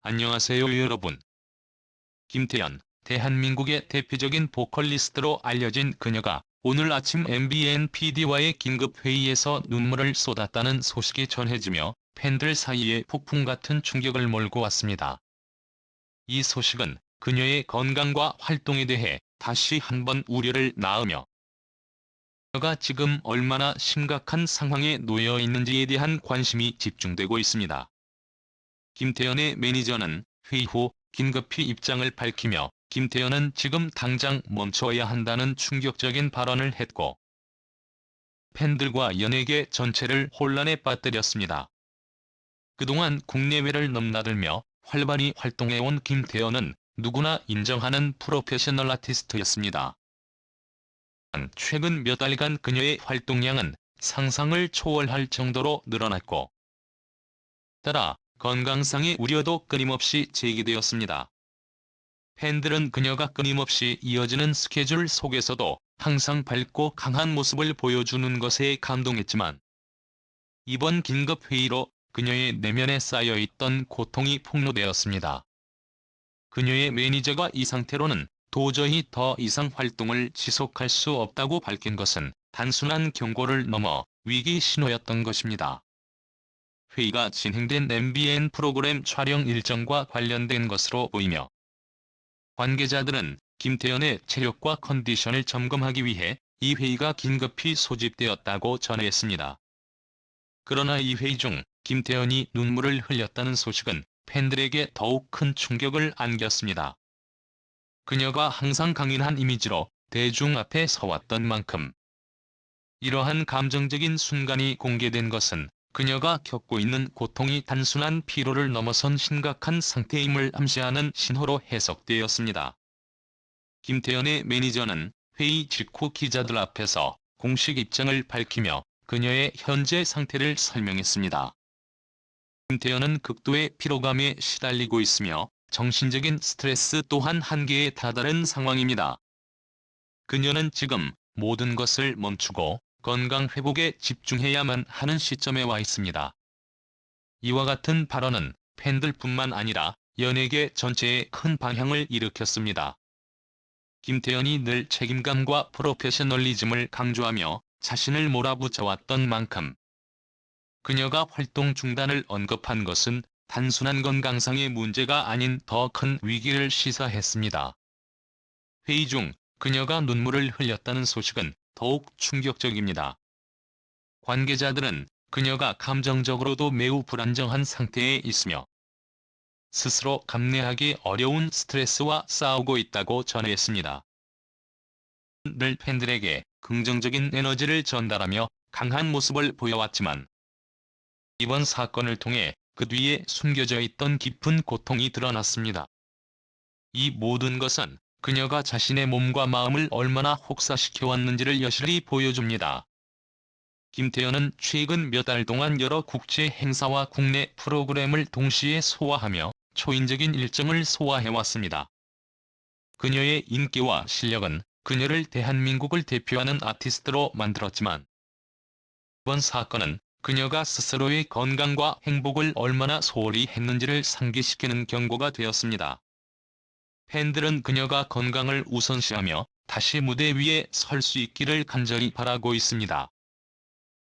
안녕하세요 여러분. 김태연, 대한민국의 대표적인 보컬리스트로 알려진 그녀가 오늘 아침 MBN PD와의 긴급회의에서 눈물을 쏟았다는 소식이 전해지며 팬들 사이에 폭풍 같은 충격을 몰고 왔습니다. 이 소식은 그녀의 건강과 활동에 대해 다시 한번 우려를 낳으며 그녀가 지금 얼마나 심각한 상황에 놓여 있는지에 대한 관심이 집중되고 있습니다. 김태연의 매니저는 회의 후 긴급히 입장을 밝히며 김태연은 지금 당장 멈춰야 한다는 충격적인 발언을 했고 팬들과 연예계 전체를 혼란에 빠뜨렸습니다. 그동안 국내외를 넘나들며 활발히 활동해온 김태연은 누구나 인정하는 프로페셔널 아티스트였습니다. 최근 몇 달간 그녀의 활동량은 상상을 초월할 정도로 늘어났고 따라 건강상의 우려도 끊임없이 제기되었습니다. 팬들은 그녀가 끊임없이 이어지는 스케줄 속에서도 항상 밝고 강한 모습을 보여주는 것에 감동했지만 이번 긴급회의로 그녀의 내면에 쌓여있던 고통이 폭로되었습니다. 그녀의 매니저가 이 상태로는 도저히 더 이상 활동을 지속할 수 없다고 밝힌 것은 단순한 경고를 넘어 위기 신호였던 것입니다. 회의가 진행된 MBN 프로그램 촬영 일정과 관련된 것으로 보이며 관계자들은 김태연의 체력과 컨디션을 점검하기 위해 이 회의가 긴급히 소집되었다고 전했습니다. 그러나 이 회의 중 김태연이 눈물을 흘렸다는 소식은 팬들에게 더욱 큰 충격을 안겼습니다. 그녀가 항상 강인한 이미지로 대중 앞에 서왔던 만큼 이러한 감정적인 순간이 공개된 것은 그녀가 겪고 있는 고통이 단순한 피로를 넘어선 심각한 상태임을 암시하는 신호로 해석되었습니다. 김태연의 매니저는 회의 직후 기자들 앞에서 공식 입장을 밝히며 그녀의 현재 상태를 설명했습니다. 김태연은 극도의 피로감에 시달리고 있으며 정신적인 스트레스 또한 한계에 다다른 상황입니다. 그녀는 지금 모든 것을 멈추고 건강 회복에 집중해야만 하는 시점에 와 있습니다. 이와 같은 발언은 팬들뿐만 아니라 연예계 전체에 큰 방향을 일으켰습니다. 김태연이 늘 책임감과 프로페셔널리즘을 강조하며 자신을 몰아붙여왔던 만큼 그녀가 활동 중단을 언급한 것은 단순한 건강상의 문제가 아닌 더 큰 위기를 시사했습니다. 회의 중 그녀가 눈물을 흘렸다는 소식은 더욱 충격적입니다. 관계자들은 그녀가 감정적으로도 매우 불안정한 상태에 있으며 스스로 감내하기 어려운 스트레스와 싸우고 있다고 전했습니다. 늘 팬들에게 긍정적인 에너지를 전달하며 강한 모습을 보여왔지만 이번 사건을 통해 그 뒤에 숨겨져 있던 깊은 고통이 드러났습니다. 이 모든 것은 그녀가 자신의 몸과 마음을 얼마나 혹사시켜왔는지를 여실히 보여줍니다. 김태연은 최근 몇 달 동안 여러 국제 행사와 국내 프로그램을 동시에 소화하며 초인적인 일정을 소화해왔습니다. 그녀의 인기와 실력은 그녀를 대한민국을 대표하는 아티스트로 만들었지만 이번 사건은 그녀가 스스로의 건강과 행복을 얼마나 소홀히 했는지를 상기시키는 경고가 되었습니다. 팬들은 그녀가 건강을 우선시하며 다시 무대 위에 설 수 있기를 간절히 바라고 있습니다.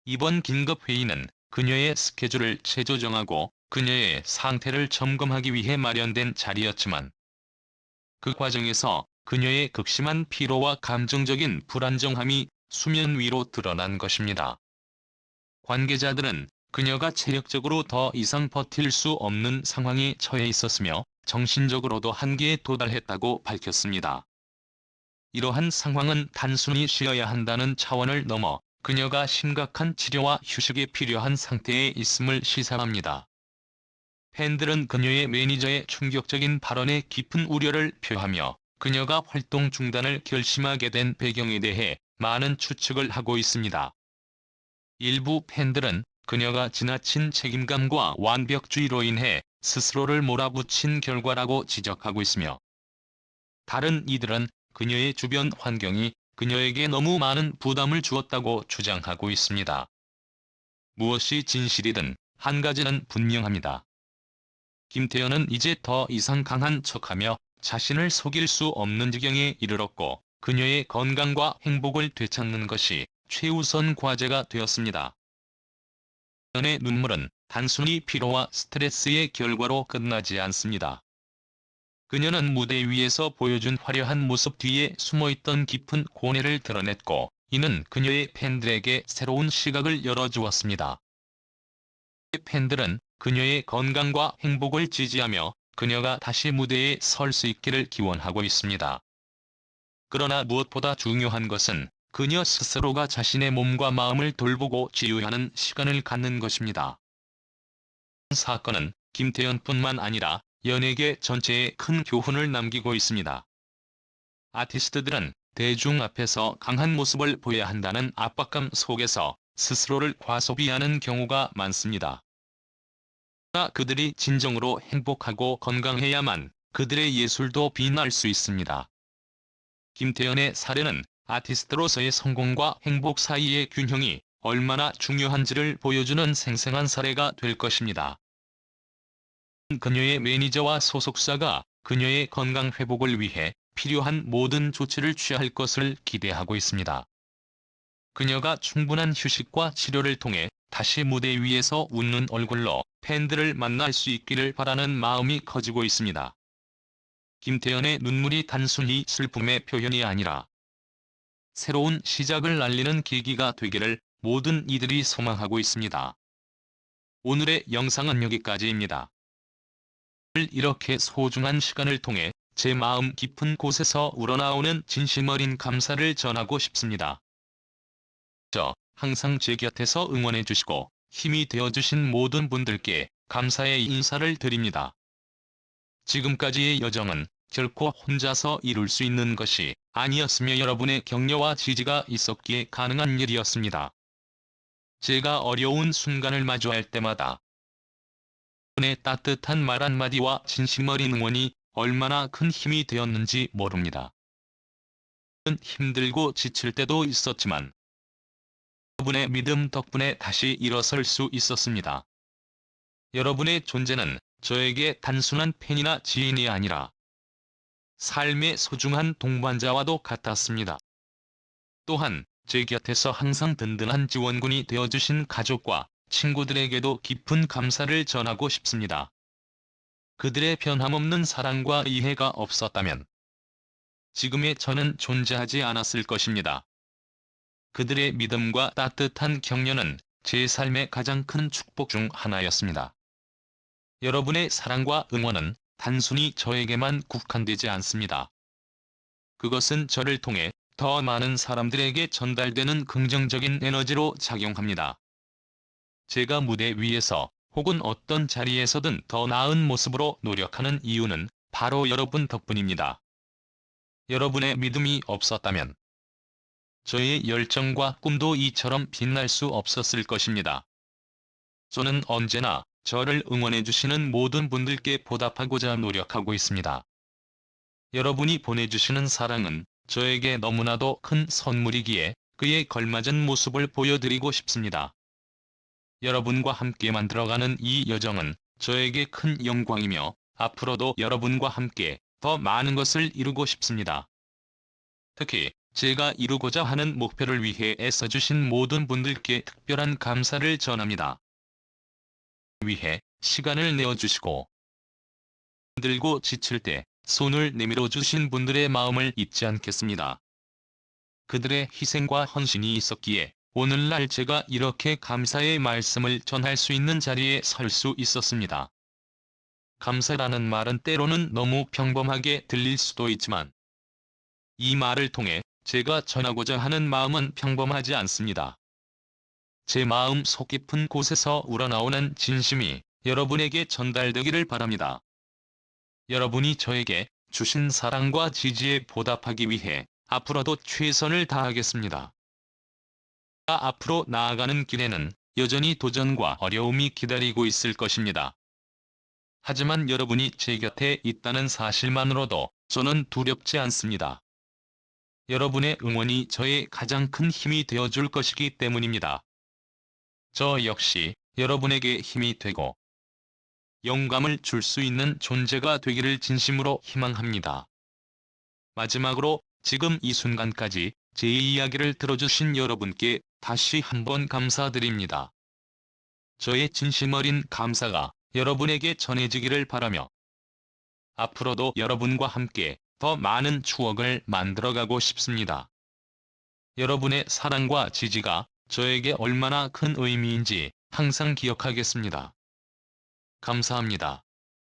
이번 긴급회의는 그녀의 스케줄을 재조정하고 그녀의 상태를 점검하기 위해 마련된 자리였지만 그 과정에서 그녀의 극심한 피로와 감정적인 불안정함이 수면 위로 드러난 것입니다. 관계자들은 그녀가 체력적으로 더 이상 버틸 수 없는 상황에 처해 있었으며 정신적으로도 한계에 도달했다고 밝혔습니다. 이러한 상황은 단순히 쉬어야 한다는 차원을 넘어 그녀가 심각한 치료와 휴식이 필요한 상태에 있음을 시사합니다. 팬들은 그녀의 매니저의 충격적인 발언에 깊은 우려를 표하며 그녀가 활동 중단을 결심하게 된 배경에 대해 많은 추측을 하고 있습니다. 일부 팬들은 그녀가 지나친 책임감과 완벽주의로 인해 스스로를 몰아붙인 결과라고 지적하고 있으며 다른 이들은 그녀의 주변 환경이 그녀에게 너무 많은 부담을 주었다고 주장하고 있습니다. 무엇이 진실이든 한 가지는 분명합니다. 김태현은 이제 더 이상 강한 척하며 자신을 속일 수 없는 지경에 이르렀고 그녀의 건강과 행복을 되찾는 것이 최우선 과제가 되었습니다. 김태현의 눈물은 단순히 피로와 스트레스의 결과로 끝나지 않습니다. 그녀는 무대 위에서 보여준 화려한 모습 뒤에 숨어있던 깊은 고뇌를 드러냈고 이는 그녀의 팬들에게 새로운 시각을 열어주었습니다. 팬들은 그녀의 건강과 행복을 지지하며 그녀가 다시 무대에 설 수 있기를 기원하고 있습니다. 그러나 무엇보다 중요한 것은 그녀 스스로가 자신의 몸과 마음을 돌보고 치유하는 시간을 갖는 것입니다. 이 사건은 김태현뿐만 아니라 연예계 전체에 큰 교훈을 남기고 있습니다. 아티스트들은 대중 앞에서 강한 모습을 보여야 한다는 압박감 속에서 스스로를 과소비하는 경우가 많습니다. 그러나 그들이 진정으로 행복하고 건강해야만 그들의 예술도 빛날 수 있습니다. 김태현의 사례는 아티스트로서의 성공과 행복 사이의 균형이 얼마나 중요한지를 보여주는 생생한 사례가 될 것입니다. 그녀의 매니저와 소속사가 그녀의 건강 회복을 위해 필요한 모든 조치를 취할 것을 기대하고 있습니다. 그녀가 충분한 휴식과 치료를 통해 다시 무대 위에서 웃는 얼굴로 팬들을 만날 수 있기를 바라는 마음이 커지고 있습니다. 김태현의 눈물이 단순히 슬픔의 표현이 아니라 새로운 시작을 알리는 계기가 되기를 모든 이들이 소망하고 있습니다. 오늘의 영상은 여기까지입니다. 이렇게 소중한 시간을 통해 제 마음 깊은 곳에서 우러나오는 진심 어린 감사를 전하고 싶습니다. 항상 제 곁에서 응원해주시고 힘이 되어주신 모든 분들께 감사의 인사를 드립니다. 지금까지의 여정은 결코 혼자서 이룰 수 있는 것이 아니었으며 여러분의 격려와 지지가 있었기에 가능한 일이었습니다. 제가 어려운 순간을 마주할 때마다 여러분의 따뜻한 말 한마디와 진심 어린 응원이 얼마나 큰 힘이 되었는지 모릅니다. 힘들고 지칠 때도 있었지만 여러분의 믿음 덕분에 다시 일어설 수 있었습니다. 여러분의 존재는 저에게 단순한 팬이나 지인이 아니라 삶의 소중한 동반자와도 같았습니다. 또한 제 곁에서 항상 든든한 지원군이 되어주신 가족과 친구들에게도 깊은 감사를 전하고 싶습니다. 그들의 변함없는 사랑과 이해가 없었다면 지금의 저는 존재하지 않았을 것입니다. 그들의 믿음과 따뜻한 격려는 제 삶의 가장 큰 축복 중 하나였습니다. 여러분의 사랑과 응원은 단순히 저에게만 국한되지 않습니다. 그것은 저를 통해 더 많은 사람들에게 전달되는 긍정적인 에너지로 작용합니다. 제가 무대 위에서 혹은 어떤 자리에서든 더 나은 모습으로 노력하는 이유는 바로 여러분 덕분입니다. 여러분의 믿음이 없었다면 저의 열정과 꿈도 이처럼 빛날 수 없었을 것입니다. 저는 언제나 저를 응원해주시는 모든 분들께 보답하고자 노력하고 있습니다. 여러분이 보내주시는 사랑은 저에게 너무나도 큰 선물이기에 그에 걸맞은 모습을 보여드리고 싶습니다. 여러분과 함께 만들어가는 이 여정은 저에게 큰 영광이며 앞으로도 여러분과 함께 더 많은 것을 이루고 싶습니다. 특히 제가 이루고자 하는 목표를 위해 애써주신 모든 분들께 특별한 감사를 전합니다. 위해 시간을 내어주시고 힘들고 지칠 때 손을 내밀어 주신 분들의 마음을 잊지 않겠습니다. 그들의 희생과 헌신이 있었기에 오늘날 제가 이렇게 감사의 말씀을 전할 수 있는 자리에 설 수 있었습니다. 감사라는 말은 때로는 너무 평범하게 들릴 수도 있지만 이 말을 통해 제가 전하고자 하는 마음은 평범하지 않습니다. 제 마음 속 깊은 곳에서 우러나오는 진심이 여러분에게 전달되기를 바랍니다. 여러분이 저에게 주신 사랑과 지지에 보답하기 위해 앞으로도 최선을 다하겠습니다. 앞으로 나아가는 길에는 여전히 도전과 어려움이 기다리고 있을 것입니다. 하지만 여러분이 제 곁에 있다는 사실만으로도 저는 두렵지 않습니다. 여러분의 응원이 저의 가장 큰 힘이 되어줄 것이기 때문입니다. 저 역시 여러분에게 힘이 되고 영감을 줄 수 있는 존재가 되기를 진심으로 희망합니다. 마지막으로 지금 이 순간까지 제 이야기를 들어주신 여러분께 다시 한번 감사드립니다. 저의 진심 어린 감사가 여러분에게 전해지기를 바라며 앞으로도 여러분과 함께 더 많은 추억을 만들어가고 싶습니다. 여러분의 사랑과 지지가 저에게 얼마나 큰 의미인지 항상 기억하겠습니다. 감사합니다.